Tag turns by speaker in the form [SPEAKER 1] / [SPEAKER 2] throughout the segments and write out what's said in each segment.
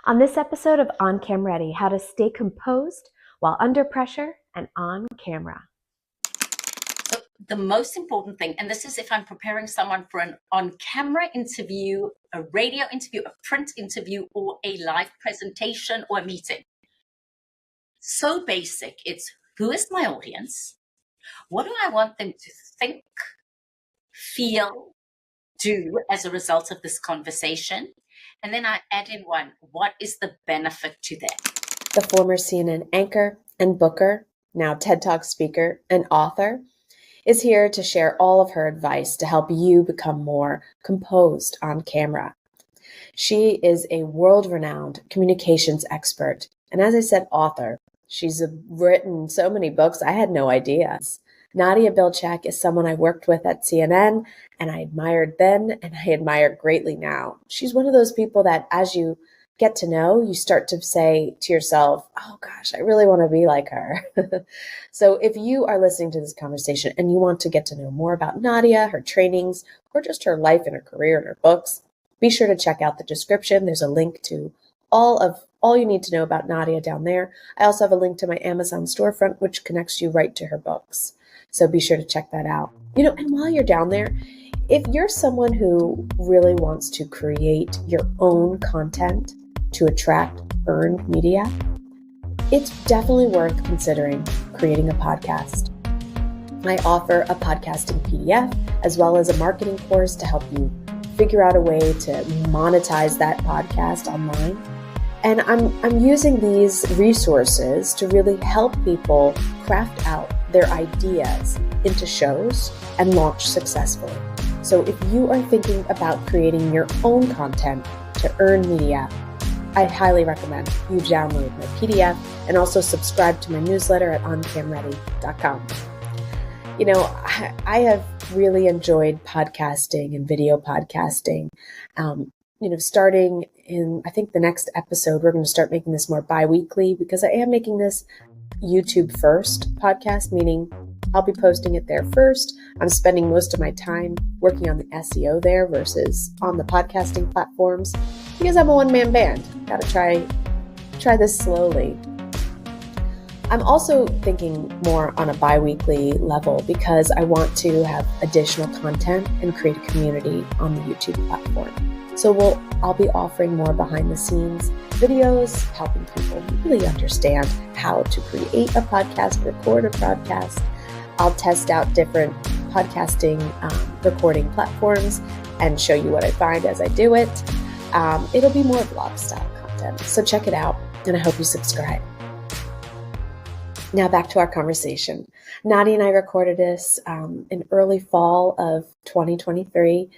[SPEAKER 1] On this episode of On Cam Ready, how to stay composed while under pressure and on camera.
[SPEAKER 2] So the most important thing, and this is if I'm preparing someone for an on-camera interview, a radio interview, a print interview, or a live presentation or a meeting. So basic. It's who is my audience? What do I want them to think, feel, do as a result of this conversation? And then I add in one, what is the benefit to them?
[SPEAKER 1] The former CNN anchor and booker, now TED Talk speaker and author, is here to share all of her advice to help you become more composed on camera. She is a world-renowned communications expert. And as I said, author. She's written so many books, I had no idea. Nadia Bilchik is someone I worked with at CNN, and I admired then, and I admire greatly now. She's one of those people that as you get to know, you start to say to yourself, oh gosh, I really want to be like her. So if you are listening to this conversation and you want to get to know more about Nadia, her trainings, or just her life and her career and her books, be sure to check out the description. There's a link to all you need to know about Nadia down there. I also have a link to my Amazon storefront, which connects you right to her books. So be sure to check that out. And while you're down there, if you're someone who really wants to create your own content to attract earned media, it's definitely worth considering creating a podcast. I offer a podcasting PDF as well as a marketing course to help you figure out a way to monetize that podcast online. And I'm using these resources to really help people craft out their ideas into shows and launch successfully. So if you are thinking about creating your own content to earn media, I highly recommend you download my PDF and also subscribe to my newsletter at oncamready.com. I have really enjoyed podcasting and video podcasting. Starting in, I think the next episode, we're going to start making this more bi-weekly because I am making this YouTube first podcast, meaning I'll be posting it there first. I'm spending most of my time working on the SEO there versus on the podcasting platforms because I'm a one-man band. Got to try this slowly. I'm also thinking more on a bi-weekly level because I want to have additional content and create a community on the YouTube platform. So I'll be offering more behind the scenes videos, helping people really understand how to create a podcast, record a podcast. I'll test out different podcasting recording platforms and show you what I find as I do it. It'll be more vlog style content. So check it out and I hope you subscribe. Now back to our conversation. Nadia and I recorded this in early fall of 2023.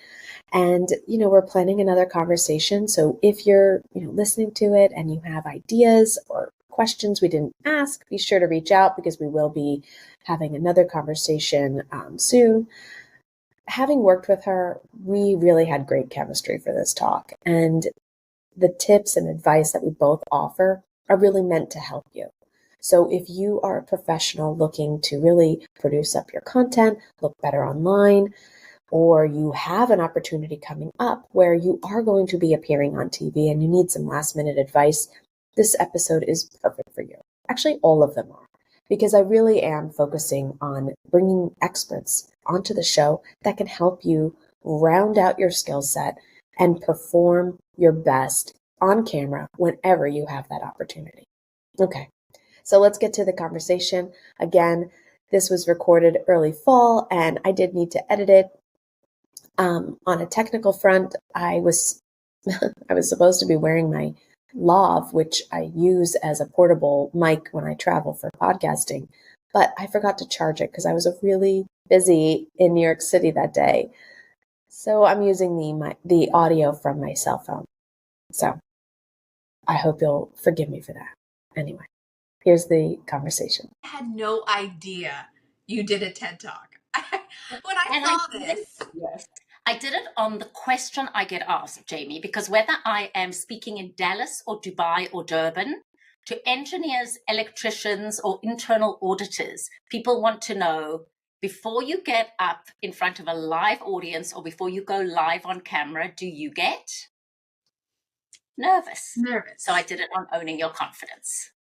[SPEAKER 1] And, we're planning another conversation. So if you're, listening to it and you have ideas or questions we didn't ask, be sure to reach out because we will be having another conversation soon. Having worked with her, we really had great chemistry for this talk. And the tips and advice that we both offer are really meant to help you. So if you are a professional looking to really produce up your content, look better online, or you have an opportunity coming up where you are going to be appearing on TV and you need some last minute advice, this episode is perfect for you. Actually, all of them are, because I really am focusing on bringing experts onto the show that can help you round out your skill set and perform your best on camera whenever you have that opportunity. Okay, so let's get to the conversation. Again, this was recorded early fall and I did need to edit it. On a technical front, I was supposed to be wearing my lav, which I use as a portable mic when I travel for podcasting, but I forgot to charge it because I was really busy in New York City that day. So I'm using the audio from my cell phone. So I hope you'll forgive me for that. Anyway, here's the conversation.
[SPEAKER 3] I had no idea you did a TED Talk. When I saw this.
[SPEAKER 2] Yes. I did it on the question I get asked, Jamie, because whether I am speaking in Dallas or Dubai or Durban, to engineers, electricians, or internal auditors, people want to know, before you get up in front of a live audience or before you go live on camera, do you get nervous.
[SPEAKER 3] Nervous.
[SPEAKER 2] So I did it on owning your confidence.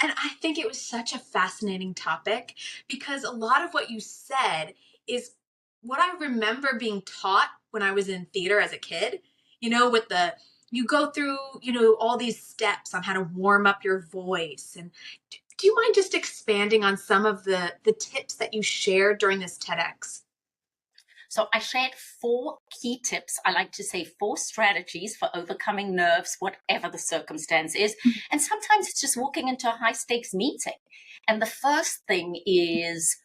[SPEAKER 3] And I think it was such a fascinating topic because a lot of what you said is what I remember being taught when I was in theater as a kid, with you go through, all these steps on how to warm up your voice. And do you mind just expanding on some of the tips that you shared during this TEDx?
[SPEAKER 2] So I shared 4 key tips. I like to say 4 strategies for overcoming nerves, whatever the circumstance is. And sometimes it's just walking into a high stakes meeting. And the first thing is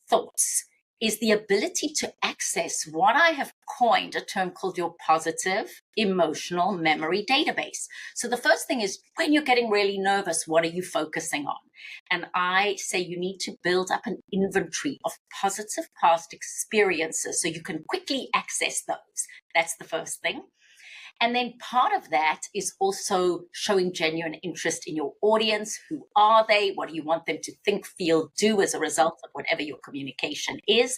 [SPEAKER 2] thoughts, is the ability to access what I have coined a term called your positive emotional memory database. So the first thing is, when you're getting really nervous, what are you focusing on? And I say you need to build up an inventory of positive past experiences so you can quickly access those. That's the first thing. And then part of that is also showing genuine interest in your audience. Who are they? What do you want them to think, feel, do as a result of whatever your communication is?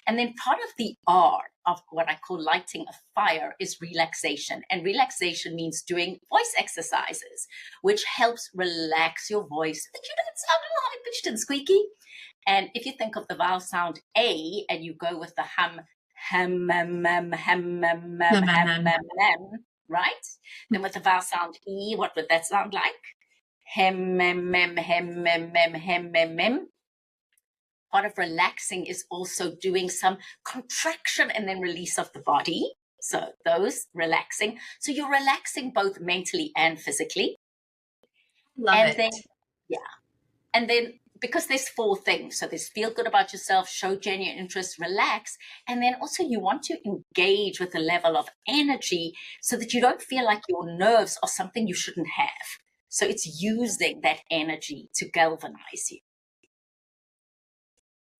[SPEAKER 2] And then part of the art of what I call lighting a fire is relaxation. And relaxation means doing voice exercises, which helps relax your voice, that you don't sound all high-pitched and squeaky. And if you think of the vowel sound A and you go with the hum, right? Then with the vowel sound E, what would that sound like? Hem, mem, mem, hem, mem, mem, hem, mem, mem. Part of relaxing is also doing some contraction and then release of the body. So those relaxing. So you're relaxing both mentally and physically.
[SPEAKER 3] Love it.
[SPEAKER 2] Then, and then because there's 4 things. So there's feel good about yourself, show genuine interest, relax. And then also you want to engage with a level of energy so that you don't feel like your nerves are something you shouldn't have. So it's using that energy to galvanize you.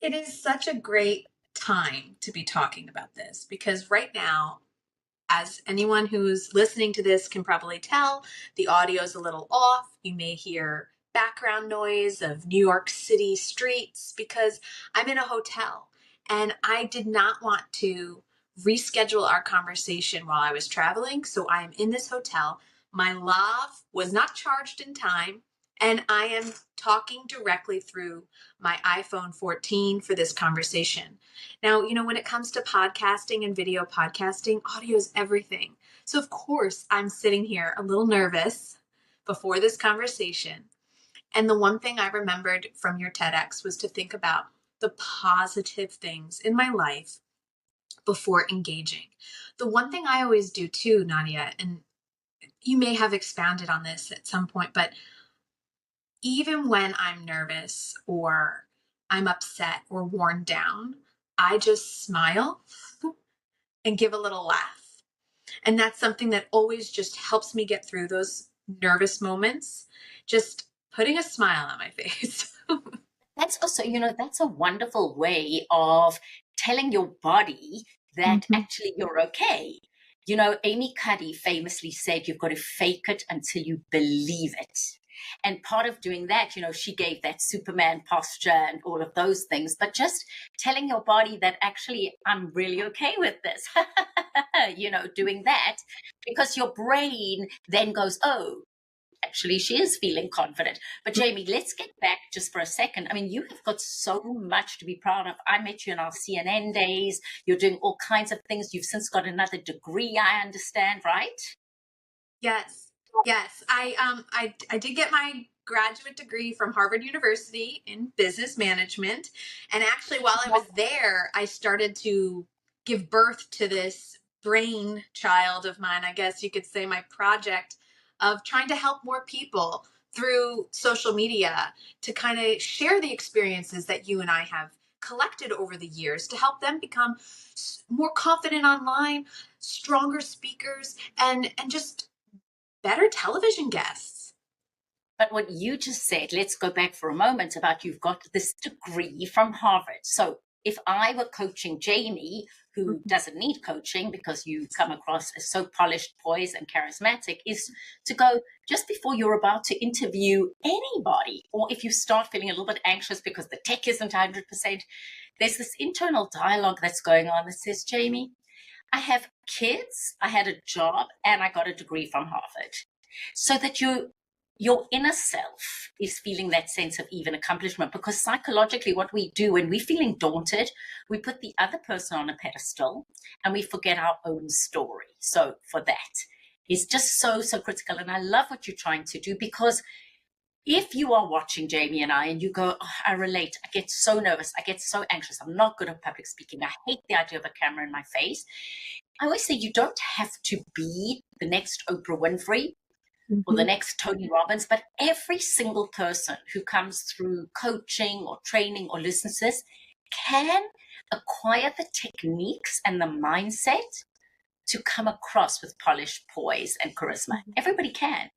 [SPEAKER 3] It is such a great time to be talking about this because right now, as anyone who's listening to this can probably tell, the audio is a little off. You may hear background noise of New York City streets because I'm in a hotel and I did not want to reschedule our conversation while I was traveling. So I am in this hotel. My lav was not charged in time and I am talking directly through my iPhone 14 for this conversation. Now, when it comes to podcasting and video podcasting, audio is everything. So of course I'm sitting here a little nervous before this conversation. And the one thing I remembered from your TEDx was to think about the positive things in my life before engaging. The one thing I always do too, Nadia, and you may have expounded on this at some point, but even when I'm nervous or I'm upset or worn down, I just smile and give a little laugh. And that's something that always just helps me get through those nervous moments. Just putting a smile on my face.
[SPEAKER 2] That's also, that's a wonderful way of telling your body that actually you're okay. Amy Cuddy famously said, you've got to fake it until you believe it. And part of doing that, she gave that Superman posture and all of those things, but just telling your body that actually I'm really okay with this, doing that, because your brain then goes, oh, actually she is feeling confident. But Jamie, let's get back just for a second. I mean, you have got so much to be proud of. I met you in our CNN days. You're doing all kinds of things. You've since got another degree, I understand, right?
[SPEAKER 3] Yes. I did get my graduate degree from Harvard University in business management. And actually, while I was there, I started to give birth to this brain child of mine, I guess you could say, my project of trying to help more people through social media to kind of share the experiences that you and I have collected over the years to help them become more confident online, stronger speakers, and just better television guests.
[SPEAKER 2] But what you just said, let's go back for a moment about you've got this degree from Harvard. So if I were coaching Jamie, who doesn't need coaching because you come across as so polished, poised, and charismatic, is to go just before you're about to interview anybody, or if you start feeling a little bit anxious because the tech isn't 100%, there's this internal dialogue that's going on that says, Jamie, I have kids, I had a job, and I got a degree from Harvard. so that your inner self is feeling that sense of even accomplishment. Because psychologically, what we do when we're feeling daunted, we put the other person on a pedestal and we forget our own story. So for that, it's just so critical. And I love what you're trying to do, because if you are watching Jamie and I and you go, oh, I relate, I get so nervous, I get so anxious, I'm not good at public speaking, I hate the idea of a camera in my face. I always say you don't have to be the next Oprah Winfrey or the next Tony Robbins, but every single person who comes through coaching or training or listens to this can acquire the techniques and the mindset to come across with polish, poise, and charisma. Everybody can.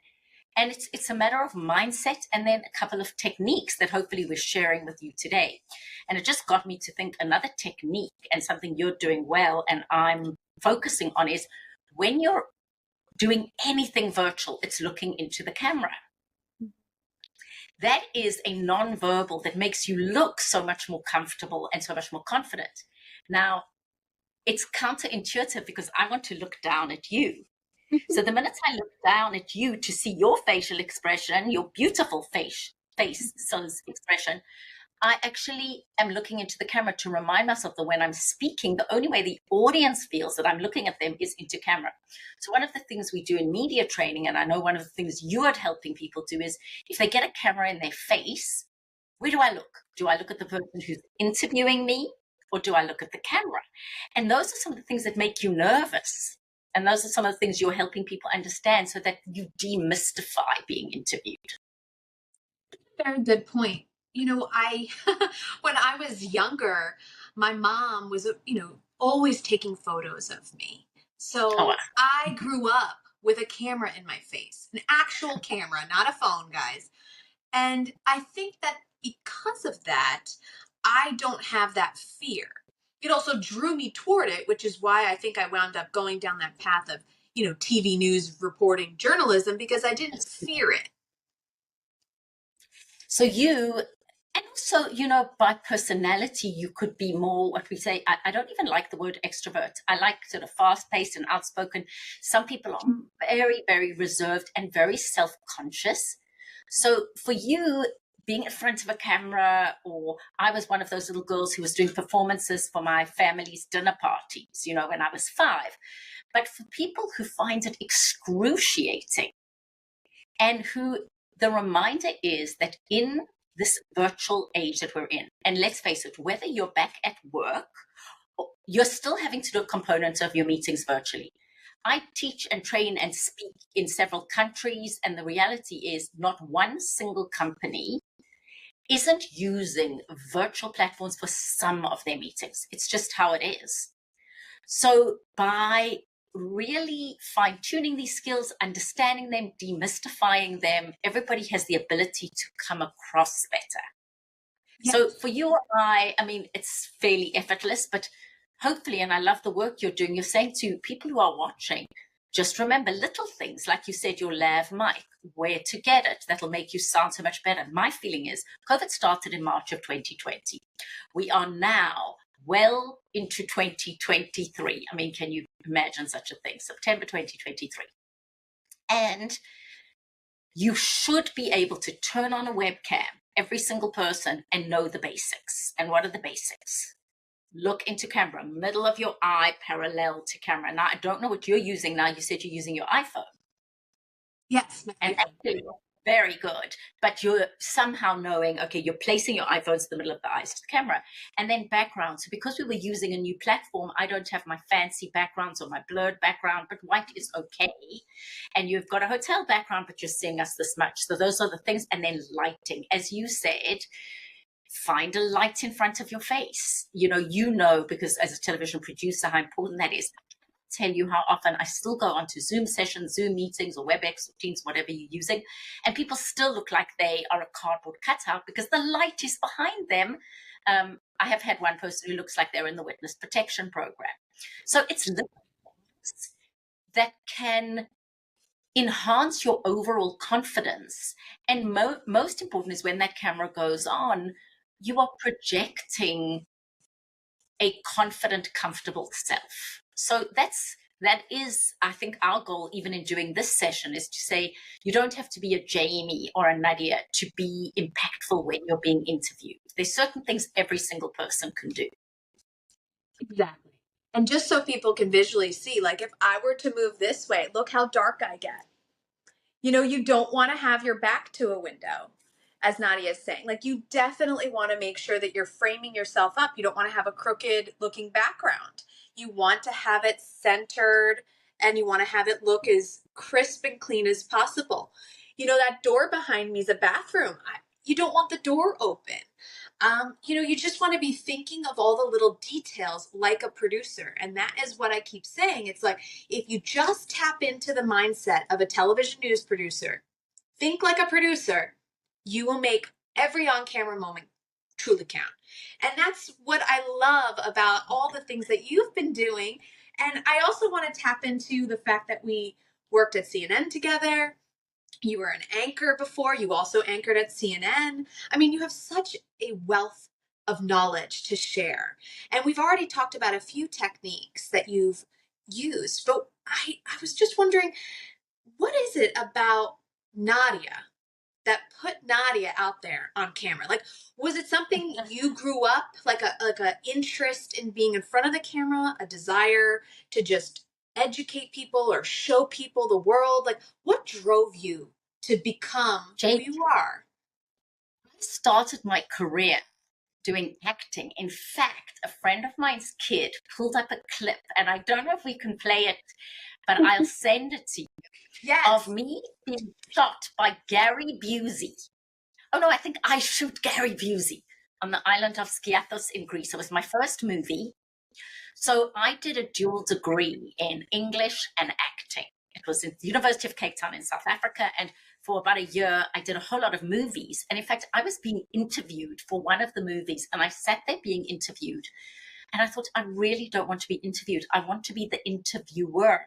[SPEAKER 2] And it's a matter of mindset and then a couple of techniques that hopefully we're sharing with you today. And it just got me to think another technique and something you're doing well and I'm focusing on is when you're doing anything virtual, it's looking into the camera. That is a nonverbal that makes you look so much more comfortable and so much more confident. Now, it's counterintuitive because I want to look down at you. So the minute I look down at you to see your facial expression, your beautiful face expression, I actually am looking into the camera to remind myself that when I'm speaking, the only way the audience feels that I'm looking at them is into camera. So one of the things we do in media training, and I know one of the things you are helping people do is if they get a camera in their face, where do I look? Do I look at the person who's interviewing me or do I look at the camera? And those are some of the things that make you nervous. And those are some of the things you're helping people understand so that you demystify being interviewed.
[SPEAKER 3] Very good point. You know, when I was younger, my mom was, always taking photos of me. So I grew up with a camera in my face, an actual camera, not a phone, guys. And I think that because of that, I don't have that fear. It also drew me toward it, which is why I think I wound up going down that path of, TV news reporting journalism, because I didn't fear it.
[SPEAKER 2] So and also, by personality, you could be more what we say. I don't even like the word extrovert. I like sort of fast-paced and outspoken. Some people are very, very reserved and very self-conscious. So for you, being in front of a camera, or I was one of those little girls who was doing performances for my family's dinner parties, when I was 5. But for people who find it excruciating and who the reminder is that in this virtual age that we're in, and let's face it, whether you're back at work, or you're still having to do a component of your meetings virtually. I teach and train and speak in several countries, and the reality is not one single company isn't using virtual platforms for some of their meetings. It's just how it is. So by really fine-tuning these skills, understanding them, demystifying them, everybody has the ability to come across better. Yes. So for you or I mean, it's fairly effortless, but hopefully, and I love the work you're doing, you're saying to people who are watching, just remember little things, like you said, your lav mic, where to get it, that'll make you sound so much better. My feeling is COVID started in March of 2020. We are now well into 2023. I mean, can you imagine such a thing? September 2023. And you should be able to turn on a webcam, every single person, and know the basics. And what are the basics? Look into camera, middle of your eye, parallel to camera. Now, I don't know what you're using now. You said you're using your iPhone.
[SPEAKER 3] Yes.
[SPEAKER 2] And actually, very good. But you're somehow knowing, okay, you're placing your iPhones in the middle of the eyes to the camera. And then background. So because we were using a new platform, I don't have my fancy backgrounds or my blurred background, but white is okay. And you've got a hotel background, but you're seeing us this much. So those are the things. And then lighting. As you said, find a light in front of your face. Because as a television producer, how important that is. Tell you how often I still go onto Zoom sessions, Zoom meetings, or WebEx, or Teams, whatever you're using, and people still look like they are a cardboard cutout because the light is behind them. I have had one person who looks like they're in the witness protection program. So it's little things that can enhance your overall confidence. And most important is when that camera goes on, you are projecting a confident, comfortable self. So that's that is, I think, our goal, even in doing this session, is to say you don't have to be a Jamie or a Nadia to be impactful when you're being interviewed. There's certain things every single person can do.
[SPEAKER 3] Exactly. And just so people can visually see, like if I were to move this way, look how dark I get. You know, you don't want to have your back to a window, as Nadia is saying. Like, you definitely want to make sure that you're framing yourself up. You don't want to have a crooked looking background. You want to have it centered, and you want to have it look as crisp and clean as possible. You know, that door behind me is a bathroom. You don't want the door open. You know, you just want to be thinking of all the little details like a producer. And that is what I keep saying. It's like, if you just tap into the mindset of a television news producer, think like a producer, you will make every on-camera moment truly count. And that's what I love about all the things that you've been doing. And I also want to tap into the fact that we worked at CNN together. You were an anchor before. You also anchored at CNN. I mean, you have such a wealth of knowledge to share. And we've already talked about a few techniques that you've used, but I was just wondering, what is it about Nadia that put Nadia out there on camera? Like, was it something you grew up, like a interest in being in front of the camera, a desire to just educate people or show people the world? Like, what drove you to become who you are?
[SPEAKER 2] I started my career doing acting. In fact, a friend of mine's kid pulled up a clip, and I don't know if we can play it, but I'll send it to you.
[SPEAKER 3] Yes.
[SPEAKER 2] Of me being shot by Gary Busey. Oh no, I think I shoot Gary Busey on the island of Skiathos in Greece. It was my first movie. So I did a dual degree in English and acting. It was at the University of Cape Town in South Africa. And for about a year, I did a whole lot of movies. And in fact, I was being interviewed for one of the movies, and I sat there being interviewed. And I thought, I really don't want to be interviewed. I want to be the interviewer.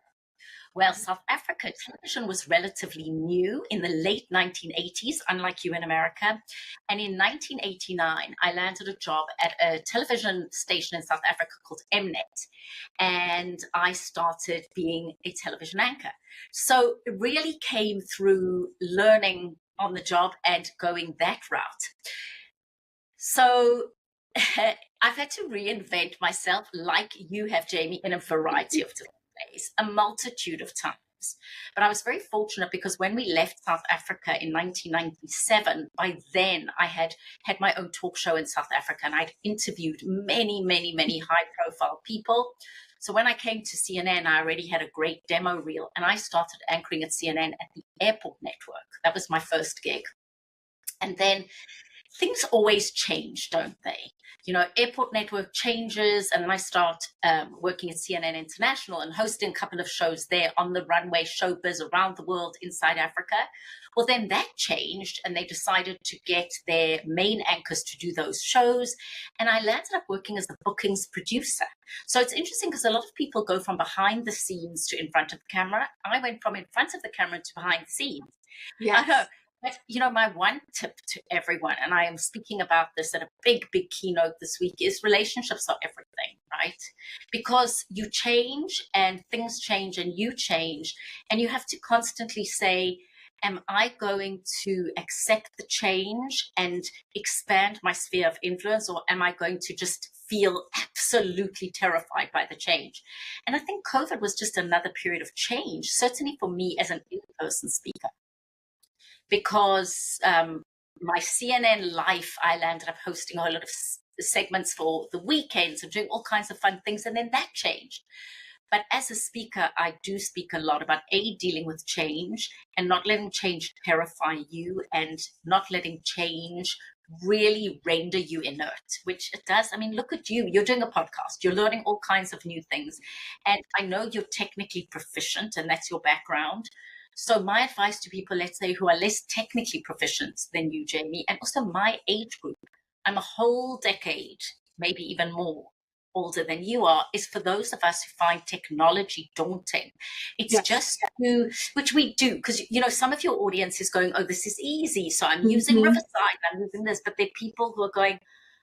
[SPEAKER 2] Well, South Africa television was relatively new in the late 1980s, unlike you in America. And in 1989, I landed a job at a television station in South Africa called Mnet. And I started being a television anchor. So it really came through learning on the job and going that route. So I've had to reinvent myself, like you have, Jamie, in a variety of different ways, a multitude of times. But I was very fortunate because when we left South Africa in 1997, by then I had my own talk show in South Africa, and I'd interviewed many, many, many high-profile people. So when I came to CNN, I already had a great demo reel, and I started anchoring at CNN at the Airport Network. That was my first gig. And then things always change, don't they? You know, Airport Network changes, and then I start working at CNN International and hosting a couple of shows there on the runway, showbiz around the world, inside Africa. Well, then that changed, and they decided to get their main anchors to do those shows. And I landed up working as the bookings producer. So it's interesting because a lot of people go from behind the scenes to in front of the camera. I went from in front of the camera to behind the scenes.
[SPEAKER 3] Yes.
[SPEAKER 2] I know. But, you know, my one tip to everyone, and I am speaking about this at a big, big keynote this week, is relationships are everything, right? Because you change and things change and you change, and you have to constantly say, am I going to accept the change and expand my sphere of influence, or am I going to just feel absolutely terrified by the change? And I think COVID was just another period of change, certainly for me as an in-person speaker. Because my CNN life, I landed up hosting a whole lot of segments for the weekends and doing all kinds of fun things, and then that changed. But as a speaker, I do speak a lot about dealing with change and not letting change terrify you, and not letting change really render you inert, which it does. I mean, look at you. You're doing a podcast. You're learning all kinds of new things. And I know you're technically proficient, and that's your background. So my advice to people, let's say, who are less technically proficient than you, Jamie, and also my age group, I'm a whole decade, maybe even more, older than you are, is for those of us who find technology daunting. It's just which we do, because, you know, some of your audience is going, oh, this is easy, so I'm using Riverside, I'm using this, but there are people who are going,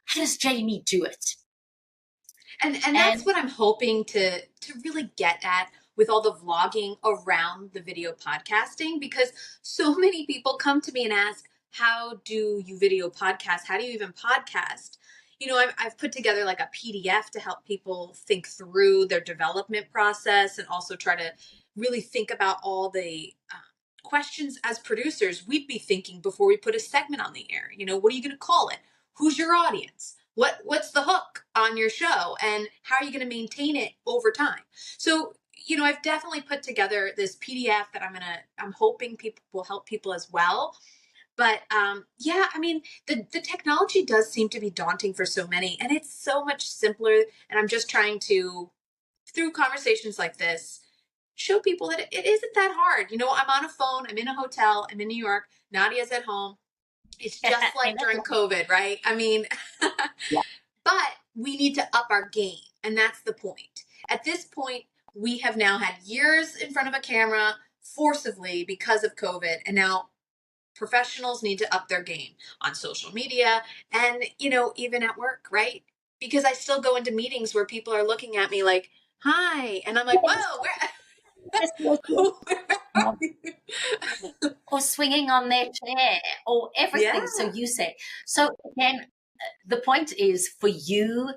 [SPEAKER 2] how does Jamie do it?
[SPEAKER 3] And that's what I'm hoping to really get at with all the vlogging around the video podcasting, because so many people come to me and ask, how do you video podcast? How do you even podcast? You know, I've put together like a PDF to help people think through their development process and also try to really think about all the questions as producers we'd be thinking before we put a segment on the air. You know, what are you going to call it? Who's your audience? What's the hook on your show? And how are you going to maintain it over time? So, you know, I've definitely put together this PDF that I'm hoping people will help people as well. But yeah, I mean, the technology does seem to be daunting for so many, and it's so much simpler. And I'm just trying to, through conversations like this, show people that it isn't that hard. You know, I'm on a phone, I'm in a hotel, I'm in New York, Nadia's at home. It's just like during COVID, right? I mean,
[SPEAKER 2] Yeah.
[SPEAKER 3] but we need to up our game. And that's the point. At this point, we have now had years in front of a camera forcibly because of COVID. And now professionals need to up their game on social media and, you know, even at work, right? Because I still go into meetings where people are looking at me like, hi. And I'm like, whoa,
[SPEAKER 2] or swinging on their chair or everything.
[SPEAKER 3] Yeah.
[SPEAKER 2] So you say, so again, the point is for you,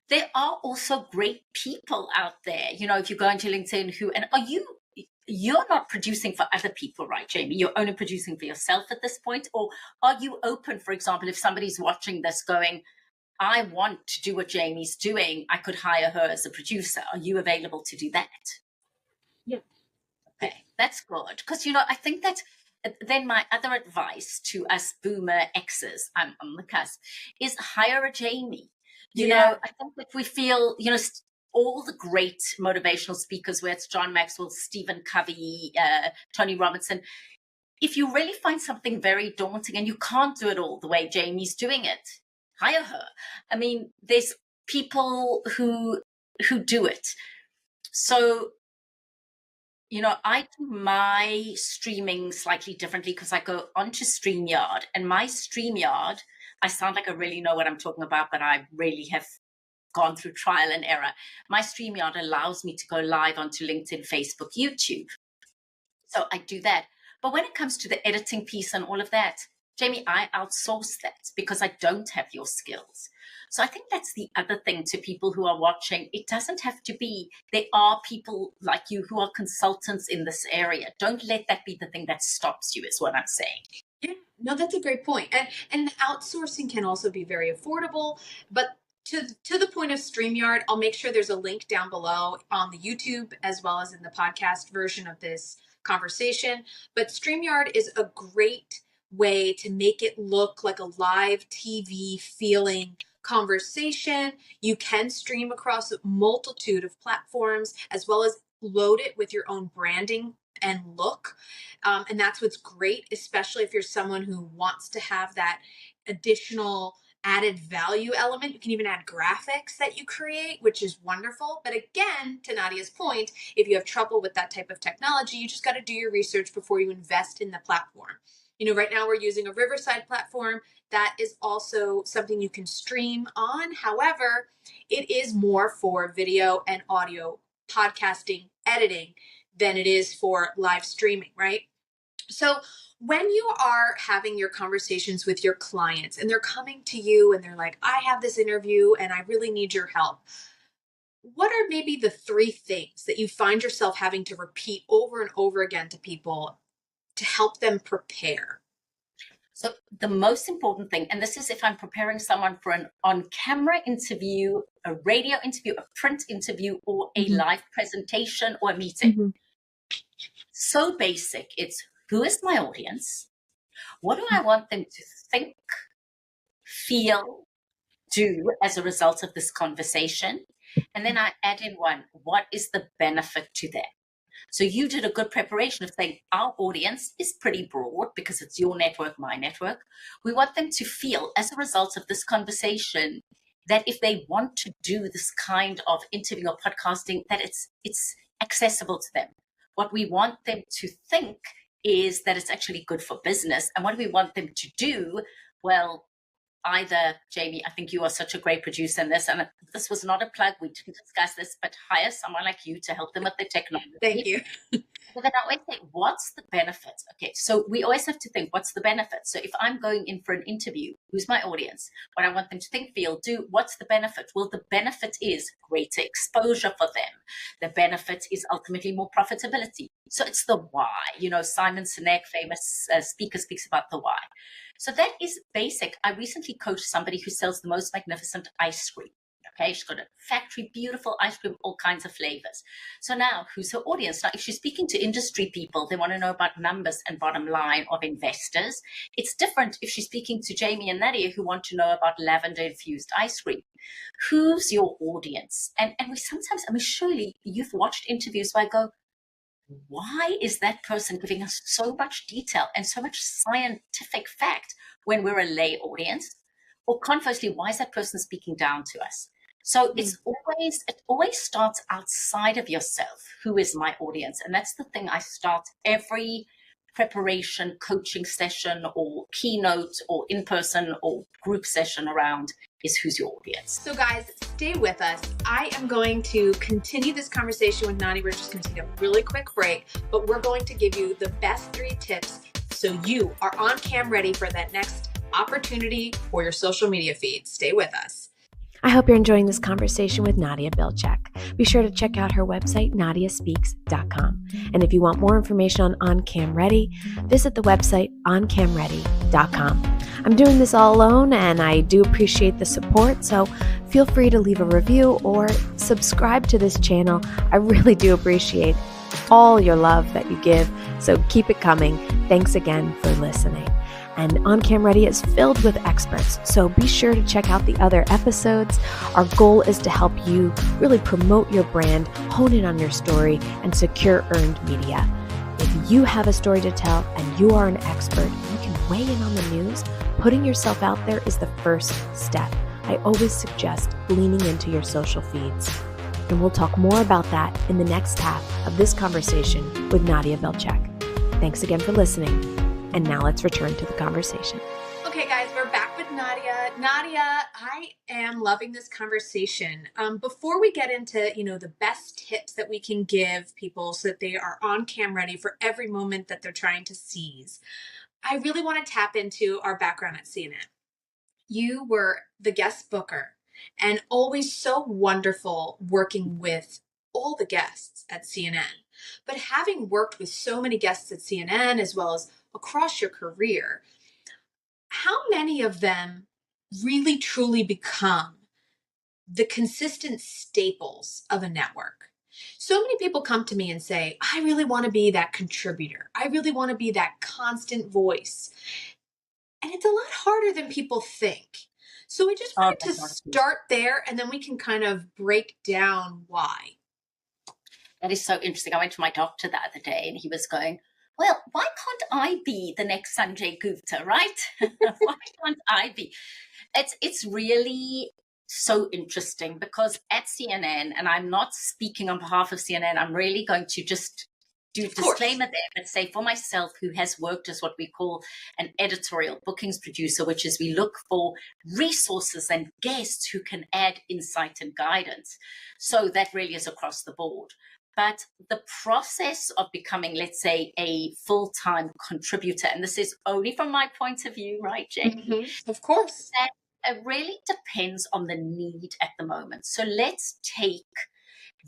[SPEAKER 2] there are also great people out there. You know, if you go into LinkedIn, you're not producing for other people, right, Jamie? You're only producing for yourself at this point? Or are you open, for example, if somebody's watching this going, I want to do what Jamie's doing, I could hire her as a producer. Are you available to do that?
[SPEAKER 3] Yeah.
[SPEAKER 2] Okay, that's good. Because, you know, I think that then my other advice to us boomer X's, I'm on the cusp, is hire a Jamie. You know, I think if we feel, you know, all the great motivational speakers, where it's John Maxwell, Stephen Covey, Tony Robinson, if you really find something very daunting and you can't do it all the way Jamie's doing it, hire her. I mean, there's people who do it. So, you know, I do my streaming slightly differently because I go onto Streamyard, and my Streamyard, I sound like I really know what I'm talking about, but I really have gone through trial and error. My StreamYard allows me to go live onto LinkedIn, Facebook, YouTube. So I do that. But when it comes to the editing piece and all of that, Jamie, I outsource that because I don't have your skills. So I think that's the other thing to people who are watching. It doesn't have to be, there are people like you who are consultants in this area. Don't let that be the thing that stops you, is what I'm saying.
[SPEAKER 3] Yeah, no, that's a great point. And outsourcing can also be very affordable, but to the point of StreamYard, I'll make sure there's a link down below on the YouTube as well as in the podcast version of this conversation. But StreamYard is a great way to make it look like a live TV feeling conversation. You can stream across a multitude of platforms as well as load it with your own branding and look. And that's what's great, especially if you're someone who wants to have that additional added value element. You can even add graphics that you create, which is wonderful. But again, to Nadia's point, if you have trouble with that type of technology, you just got to do your research before you invest in the platform. You know, right now we're using a Riverside platform. That is also something you can stream on. However, it is more for video and audio podcasting editing than it is for live streaming, right? So when you are having your conversations with your clients and they're coming to you and they're like, I have this interview and I really need your help, what are maybe the 3 things that you find yourself having to repeat over and over again to people to help them prepare?
[SPEAKER 2] So the most important thing, and this is if I'm preparing someone for an on-camera interview, a radio interview, a print interview, or a live presentation or a meeting. So basic. It's, who is my audience? What do I want them to think, feel, do as a result of this conversation? And then I add in one, what is the benefit to them? So you did a good preparation of saying our audience is pretty broad because it's your network, my network. We want them to feel as a result of this conversation that if they want to do this kind of interview or podcasting, that it's accessible to them. What we want them to think is that it's actually good for business. And what we want them to do, well, either, Jamie, I think you are such a great producer in this, and this was not a plug, we didn't discuss this, but hire someone like you to help them with the technology.
[SPEAKER 3] Thank you.
[SPEAKER 2] But then I always think, what's the benefit? Okay, so we always have to think, what's the benefit? So if I'm going in for an interview, who's my audience? What I want them to think, feel, do, what's the benefit? Well, the benefit is greater exposure for them. The benefit is ultimately more profitability. So it's the why. Simon Sinek, famous speaker, speaks about the why. So that is basic. I recently coached somebody who sells the most magnificent ice cream. Okay, she's got a factory, beautiful ice cream, all kinds of flavors. So now, who's her audience? Now, if she's speaking to industry people, they want to know about numbers and bottom line of investors. It's different if she's speaking to Jamie and Nadia, who want to know about lavender-infused ice cream. Who's your audience? And we sometimes, surely you've watched interviews where I go, why is that person giving us so much detail and so much scientific fact when we're a lay audience? Or conversely, why is that person speaking down to us? So it always starts outside of yourself. Who is my audience? And that's the thing I start every preparation, coaching session or keynote or in-person or group session around is who's your audience.
[SPEAKER 3] So guys, stay with us. I am going to continue this conversation with Nadia. We're just going to take a really quick break, but we're going to give you the best 3 tips so you are on cam ready for that next opportunity for your social media feed. Stay with us.
[SPEAKER 1] I hope you're enjoying this conversation with Nadia Bilchik. Be sure to check out her website, nadiaspeaks.com. And if you want more information on Cam Ready, visit the website oncamready.com. I'm doing this all alone, and I do appreciate the support, so feel free to leave a review or subscribe to this channel. I really do appreciate all your love that you give, so keep it coming. Thanks again for listening. And On Cam Ready is filled with experts, so be sure to check out the other episodes. Our goal is to help you really promote your brand, hone in on your story, and secure earned media. If you have a story to tell and you are an expert, you can weigh in on the news. Putting yourself out there is the first step. I always suggest leaning into your social feeds. And we'll talk more about that in the next half of this conversation with Nadia Bilchik. Thanks again for listening. And now let's return to the conversation.
[SPEAKER 3] Okay, guys, we're back with Nadia. Nadia, I am loving this conversation. Before we get into, the best tips that we can give people so that they are on cam ready for every moment that they're trying to seize, I really want to tap into our background at CNN. You were the guest booker and always so wonderful working with all the guests at CNN. But having worked with so many guests at CNN as well as across your career, how many of them really truly become the consistent staples of a network? So many people come to me and say, I really want to be that contributor. I really want to be that constant voice. And it's a lot harder than people think. So I just wanted to start there, and then we can kind of break down why.
[SPEAKER 2] That is so interesting. I went to my doctor the other day and he was going, well, why can't I be the next Sanjay Gupta, right? Why can't I be? It's really so interesting because at CNN, and I'm not speaking on behalf of CNN, I'm really going to just do a disclaimer there, but say for myself, who has worked as what we call an editorial bookings producer, which is we look for resources and guests who can add insight and guidance. So that really is across the board. But the process of becoming, let's say, a full-time contributor, and this is only from my point of view, right, Jamie?
[SPEAKER 3] Mm-hmm. Of course.
[SPEAKER 2] That really depends on the need at the moment. So let's take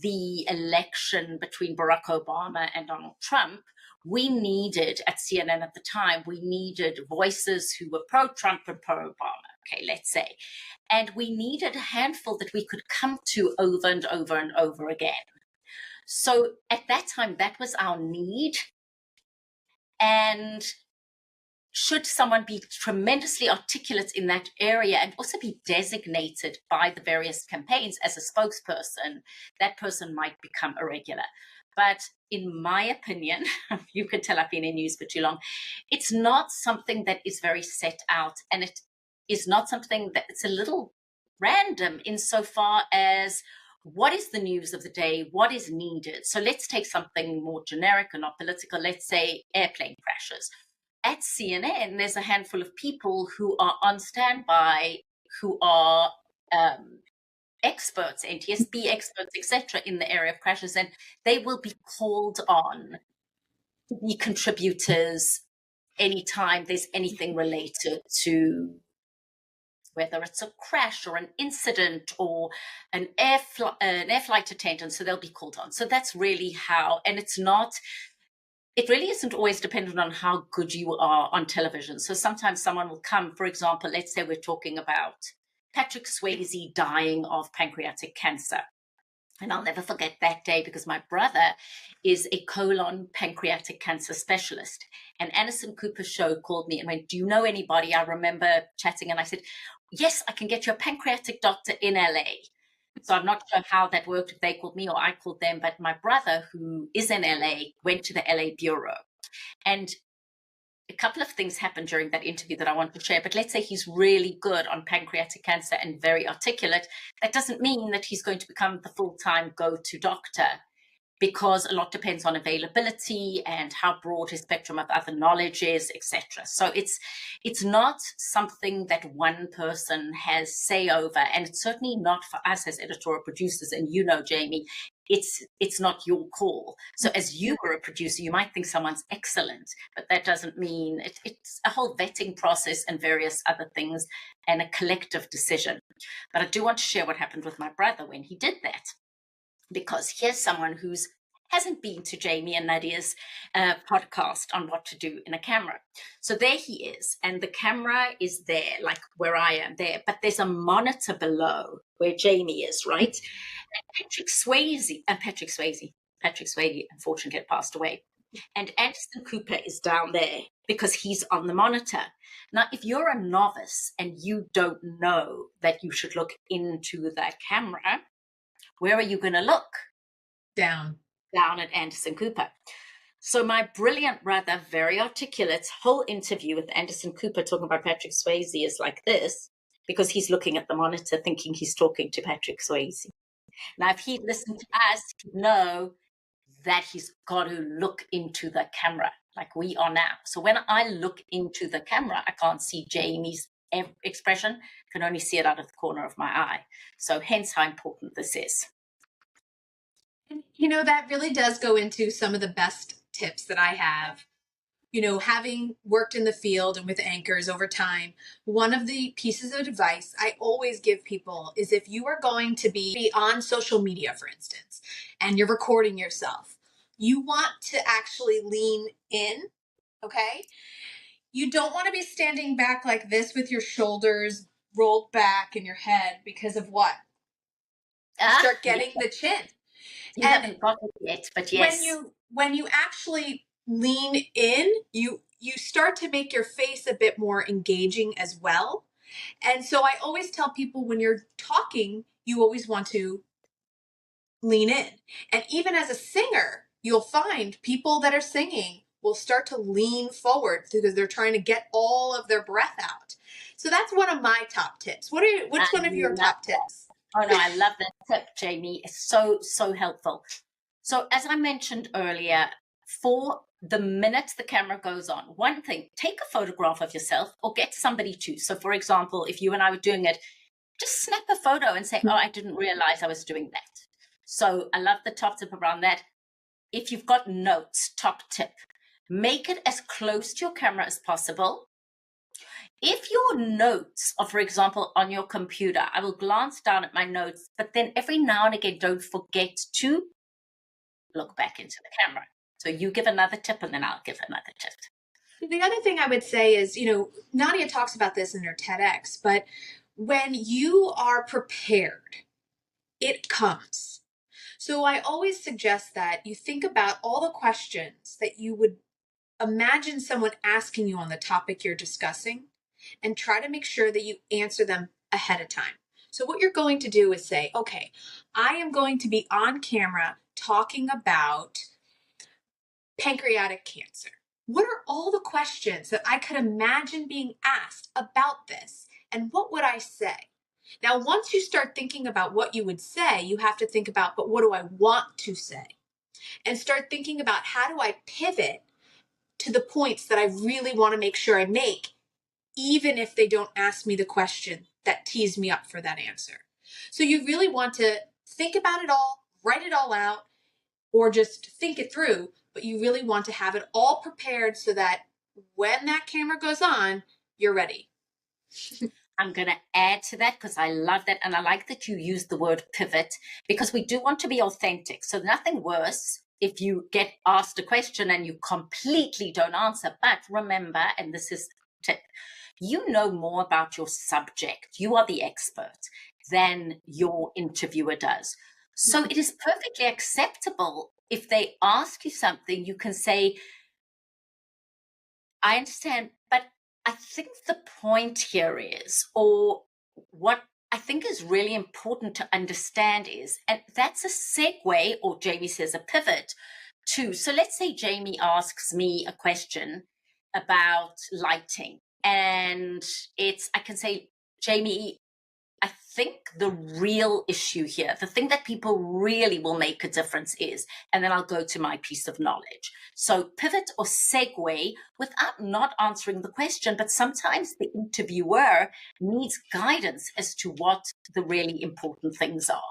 [SPEAKER 2] the election between Barack Obama and Donald Trump. We needed, at CNN at the time, we needed voices who were pro-Trump and pro-Obama, okay, let's say. And we needed a handful that we could come to over and over and over again. So at that time, that was our need. And should someone be tremendously articulate in that area and also be designated by the various campaigns as a spokesperson, that person might become a regular. But in my opinion, you can tell I've been in news for too long, it's not something that is very set out, and it is not something that it's a little random insofar as what is the news of the day, what is needed. So let's take something more generic and not political. Let's say airplane crashes. at CNN, there's a handful of people who are on standby, who are experts, NTSB experts, etc., in the area of crashes, and they will be called on to be contributors anytime there's anything related to whether it's a crash or an incident or an air flight attendant. So they'll be called on. So that's really how, and it really isn't always dependent on how good you are on television. So sometimes someone will come, for example, let's say we're talking about Patrick Swayze dying of pancreatic cancer. And I'll never forget that day because my brother is a colon pancreatic cancer specialist. And Anderson Cooper's show called me and went, do you know anybody? I remember chatting and I said, yes, I can get you a pancreatic doctor in LA. So I'm not sure how that worked, if they called me or I called them. But my brother, who is in LA, went to the LA bureau. And a couple of things happened during that interview that I want to share, but let's say he's really good on pancreatic cancer and very articulate. That doesn't mean that he's going to become the full-time go-to doctor, because a lot depends on availability and how broad his spectrum of other knowledge is, etc. So it's not something that one person has say over, and it's certainly not for us as editorial producers. And you know, Jamie, it's not your call. So as you were a producer, you might think someone's excellent, but that doesn't mean it's a whole vetting process and various other things and a collective decision. But I do want to share what happened with my brother when he did that, because here's someone who's hasn't been to Jamie and Nadia's podcast on what to do in a camera. So there he is, and the camera is there, like where I am there, but there's a monitor below where Jamie is, right? And Patrick Swayze unfortunately passed away. And Anderson Cooper is down there because he's on the monitor. Now, if you're a novice and you don't know that you should look into that camera, where are you going to look?
[SPEAKER 3] Down
[SPEAKER 2] at Anderson Cooper. So my brilliant brother, very articulate, whole interview with Anderson Cooper talking about Patrick Swayze is like this, because he's looking at the monitor thinking he's talking to Patrick Swayze. Now, if he'd listened to us, he'd know that he's got to look into the camera like we are now. So when I look into the camera, I can't see Jamie's expression, I can only see it out of the corner of my eye. So hence how important this is.
[SPEAKER 3] You know, that really does go into some of the best tips that I have. You know, having worked in the field and with anchors over time, one of the pieces of advice I always give people is if you are going to be on social media, for instance, and you're recording yourself, you want to actually lean in, okay? You don't want to be standing back like this with your shoulders rolled back in your head because of what? Start getting the chin.
[SPEAKER 2] You haven't got it yet, but yes.
[SPEAKER 3] When you actually lean in, you start to make your face a bit more engaging as well. And so I always tell people when you're talking, you always want to lean in. And even as a singer, you'll find people that are singing will start to lean forward because they're trying to get all of their breath out. So that's one of my top tips. What's one of your top tips?
[SPEAKER 2] Oh no, I love that tip, Jamie. It's so helpful. So as I mentioned earlier, for the minute the camera goes on, one thing, take a photograph of yourself or get somebody to. So for example, if you and I were doing it, just snap a photo and say, oh, I didn't realize I was doing that. So I love the top tip around that. If you've got notes, top tip, make it as close to your camera as possible. If your notes are, for example, on your computer, I will glance down at my notes, but then every now and again, don't forget to look back into the camera. So you give another tip and then I'll give another tip.
[SPEAKER 3] The other thing I would say is, you know, Nadia talks about this in her TEDx, but when you are prepared, it comes. So I always suggest that you think about all the questions that you would imagine someone asking you on the topic you're discussing and try to make sure that you answer them ahead of time. So what you're going to do is say, okay, I am going to be on camera talking about pancreatic cancer. What are all the questions that I could imagine being asked about this? And what would I say? Now, once you start thinking about what you would say, you have to think about, but what do I want to say? And start thinking about how do I pivot to the points that I really want to make sure I make, even if they don't ask me the question that tees me up for that answer. So you really want to think about it all, write it all out, or just think it through, but you really want to have it all prepared so that when that camera goes on, you're ready.
[SPEAKER 2] I'm going to add to that because I love that. And I like that you use the word pivot, because we do want to be authentic. So nothing worse if you get asked a question and you completely don't answer. But remember, and this is tip, you know more about your subject, you are the expert, than your interviewer does. So it is perfectly acceptable if they ask you something, you can say, I understand, but I think the point here is, or what I think is really important to understand is, and that's a segue, or Jamie says a pivot to, so let's say Jamie asks me a question about lighting, and I can say, Jamie, I think the real issue here, the thing that people really will make a difference is, and then I'll go to my piece of knowledge. So pivot or segue without not answering the question, but sometimes the interviewer needs guidance as to what the really important things are.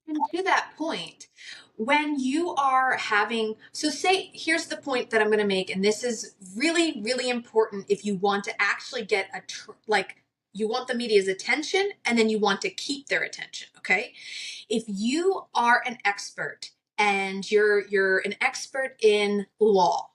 [SPEAKER 3] And to that point, when you are having, so say, here's the point that I'm going to make, and this is really, really important if you want to actually get you want the media's attention and then you want to keep their attention, okay? If you are an expert and you're an expert in law,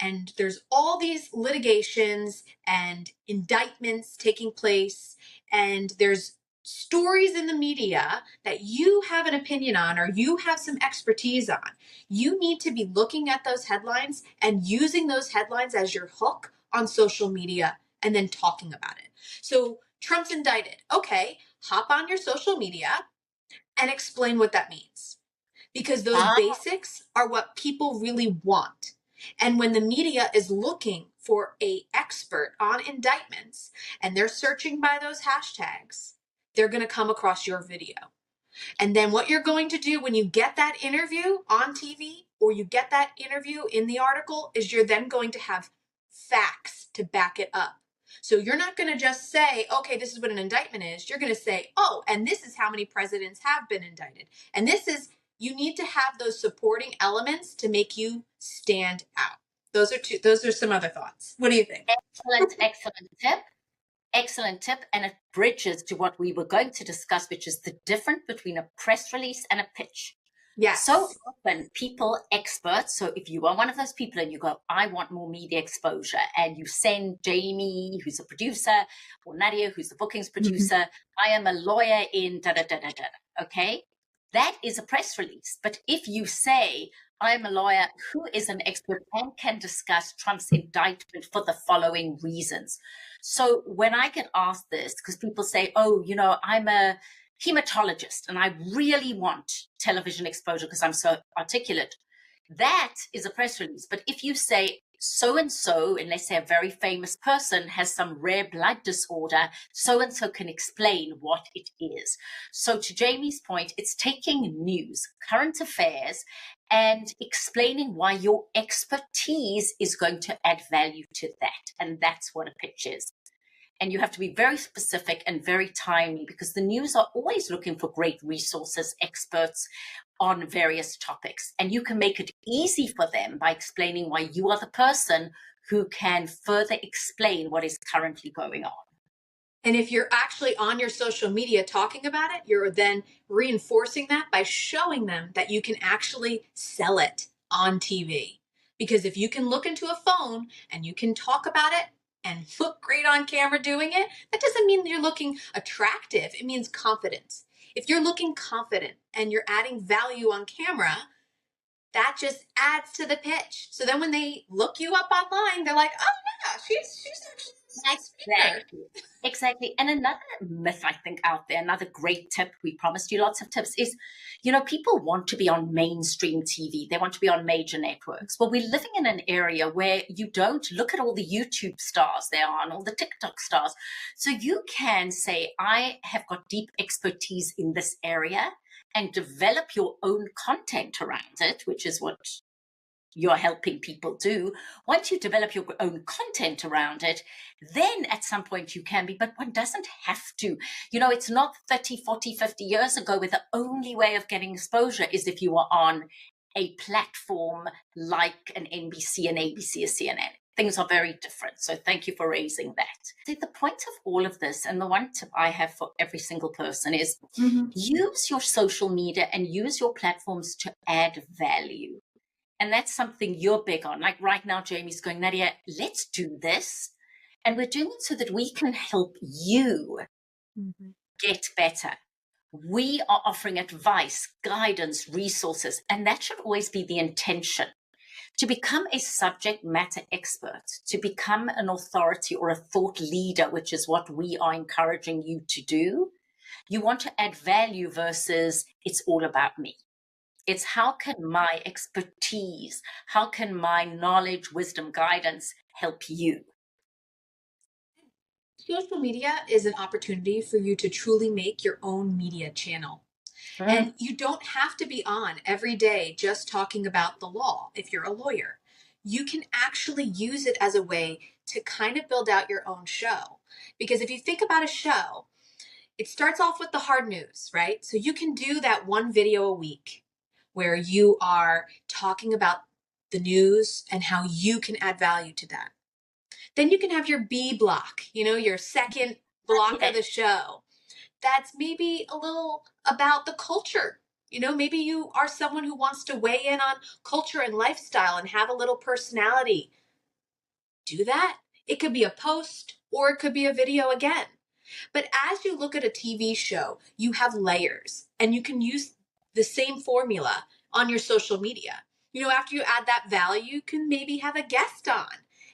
[SPEAKER 3] and there's all these litigations and indictments taking place, and there's stories in the media that you have an opinion on or you have some expertise on, you need to be looking at those headlines and using those headlines as your hook on social media and then talking about it. So Trump's indicted. Okay, hop on your social media and explain what that means. Because those basics are what people really want. And when the media is looking for an expert on indictments and they're searching by those hashtags, they're going to come across your video. And then what you're going to do when you get that interview on TV or you get that interview in the article is you're then going to have facts to back it up. So you're not going to just say, okay, this is what an indictment is. You're going to say, oh, and this is how many presidents have been indicted. And you need to have those supporting elements to make you stand out. Those are some other thoughts. What do you think?
[SPEAKER 2] Excellent tip. And it bridges to what we were going to discuss, which is the difference between a press release and a pitch.
[SPEAKER 3] Yes.
[SPEAKER 2] So often experts, so if you are one of those people and you go, I want more media exposure, and you send Jamie, who's a producer, or Nadia, who's the bookings producer, I am a lawyer in da-da-da-da-da, okay? That is a press release. But if you say, I'm a lawyer who is an expert and can discuss Trump's indictment for the following reasons. So when I get asked this, because people say, oh, I'm a hematologist and I really want television exposure because I'm so articulate, that is a press release. But if you say so-and-so, and let's say a very famous person has some rare blood disorder, so-and-so can explain what it is. So to Jamie's point, it's taking news, current affairs, and explaining why your expertise is going to add value to that. And that's what a pitch is. And you have to be very specific and very timely, because the news are always looking for great resources, experts on various topics. And you can make it easy for them by explaining why you are the person who can further explain what is currently going on.
[SPEAKER 3] And if you're actually on your social media talking about it, you're then reinforcing that by showing them that you can actually sell it on TV. Because if you can look into a phone and you can talk about it and look great on camera doing it, that doesn't mean you're looking attractive. It means confidence. If you're looking confident and you're adding value on camera, that just adds to the pitch. So then when they look you up online, they're like, oh yeah, she's actually
[SPEAKER 2] Exactly. And another myth I think out there, another great tip, we promised you lots of tips, is, people want to be on mainstream TV. They want to be on major networks. Well, we're living in an area where you don't look at all the YouTube stars there are and all the TikTok stars. So you can say, I have got deep expertise in this area, and develop your own content around it, which is what you're helping people do. Once you develop your own content around it, then at some point you can be, but one doesn't have to. You know, it's not 30, 40, 50 years ago where the only way of getting exposure is if you were on a platform like an NBC, an ABC, a CNN. Things are very different. So thank you for raising that. See, the point of all of this, and the one tip I have for every single person is use your social media and use your platforms to add value. And that's something you're big on. Like right now, Jamie's going, Nadia, let's do this. And we're doing it so that we can help you get better. We are offering advice, guidance, resources, and that should always be the intention. To become a subject matter expert, to become an authority or a thought leader, which is what we are encouraging you to do, you want to add value versus it's all about me. It's how can my expertise, how can my knowledge, wisdom, guidance help you?
[SPEAKER 3] Social media is an opportunity for you to truly make your own media channel. And you don't have to be on every day just talking about the law if you're a lawyer. You can actually use it as a way to kind of build out your own show. Because if you think about a show, it starts off with the hard news, right? So you can do that one video a week where you are talking about the news and how you can add value to that. Then you can have your B block, you know, your second block of the show. That's maybe a little about the culture. You know, maybe you are someone who wants to weigh in on culture and lifestyle and have a little personality. Do that. It could be a post or it could be a video again. But as you look at a TV show, you have layers and you can use the same formula on your social media. You know, after you add that value, you can maybe have a guest on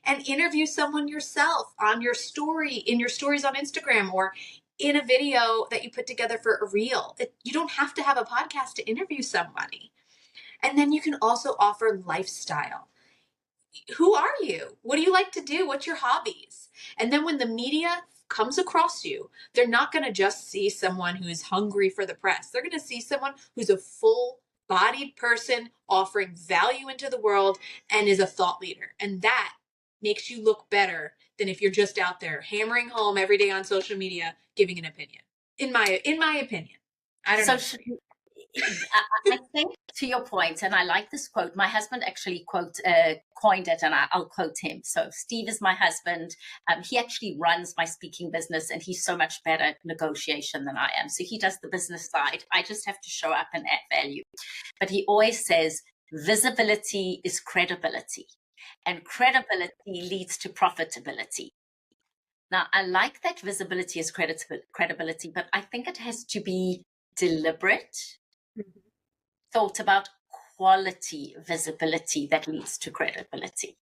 [SPEAKER 3] and interview someone yourself on your story, in your stories on Instagram, or in a video that you put together for a reel. You don't have to have a podcast to interview somebody. And then you can also offer lifestyle. Who are you? What do you like to do? What's your hobbies? And then when the media comes across you, they're not going to just see someone who's hungry for the press. They're going to see someone who's a full-bodied person offering value into the world and is a thought leader. And that makes you look better than if you're just out there hammering home every day on social media, giving an opinion. In my opinion. I don't know.
[SPEAKER 2] I think to your point, and I like this quote, my husband actually coined it, and I'll quote him. So Steve is my husband. He actually runs my speaking business, and he's so much better at negotiation than I am. So he does the business side. I just have to show up and add value. But he always says, visibility is credibility, and credibility leads to profitability. Now, I like that visibility is credibility, but I think it has to be deliberate, thought about quality visibility that leads to credibility.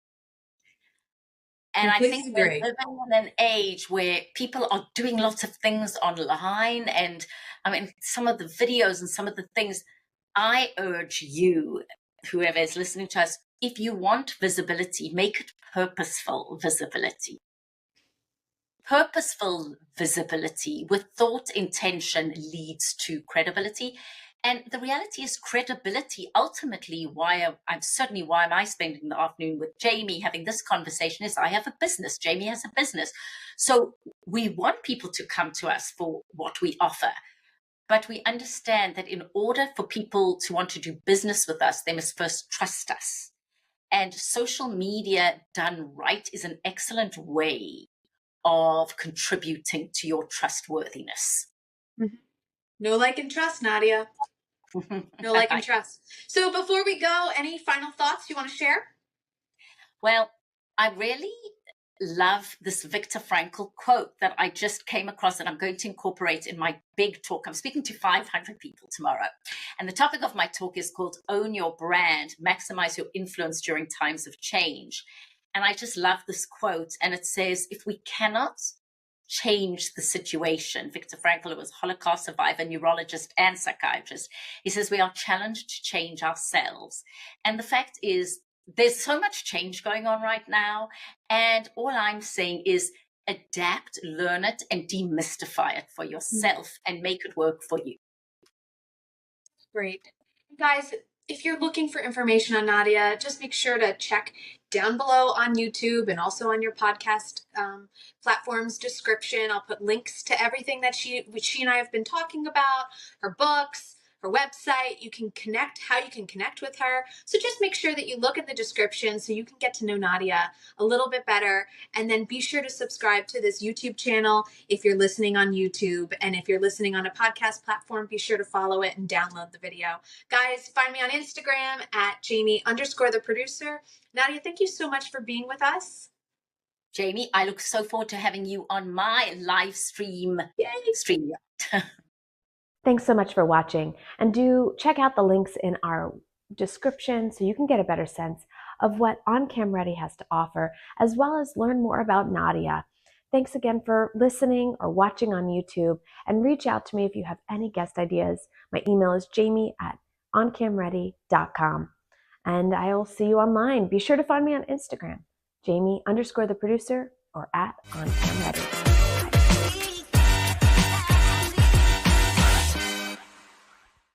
[SPEAKER 2] And I think we're living in an age where people are doing lots of things online. And I mean, some of the videos and some of the things, I urge you, whoever is listening to us, if you want visibility, make it purposeful visibility. Purposeful visibility with thought intention leads to credibility. And the reality is credibility, ultimately, why am I spending the afternoon with Jamie having this conversation is I have a business. Jamie has a business. So we want people to come to us for what we offer. But we understand that in order for people to want to do business with us, they must first trust us. And social media done right is an excellent way of contributing to your trustworthiness.
[SPEAKER 3] No like and trust, Nadia. No like and trust. So before we go, any final thoughts you want to share?
[SPEAKER 2] Well, I really love this Viktor Frankl quote that I just came across that I'm going to incorporate in my big talk. I'm speaking to 500 people tomorrow. And the topic of my talk is called Own Your Brand, Maximize Your Influence During Times of Change. And I just love this quote. And it says, if we cannot change the situation, Viktor Frankl was a Holocaust survivor, neurologist, and psychiatrist. He says we are challenged to change ourselves. And the fact is, there's so much change going on right now. And all I'm saying is adapt, learn it, and demystify it for yourself and make it work for you.
[SPEAKER 3] Great. Guys, if you're looking for information on Nadia, just make sure to check down below on YouTube and also on your podcast platform's description. I'll put links to everything that she and I have been talking about, her books, her website. You can connect, how you can connect with her. So just make sure that you look in the description so you can get to know Nadia a little bit better. And then be sure to subscribe to this YouTube channel if you're listening on YouTube. And if you're listening on a podcast platform, be sure to follow it and download the video. Guys, find me on Instagram at Jamie_the producer. Nadia, thank you so much for being with us.
[SPEAKER 2] Jamie, I look so forward to having you on my live stream.
[SPEAKER 3] Yay!
[SPEAKER 2] Streamyard.
[SPEAKER 1] Thanks so much for watching, and do check out the links in our description so you can get a better sense of what On Cam Ready has to offer, as well as learn more about Nadia. Thanks again for listening or watching on YouTube, and reach out to me if you have any guest ideas. My email is jamie@oncamready.com, and I will see you online. Be sure to find me on Instagram, Jamie_the producer, or @OnCamReady.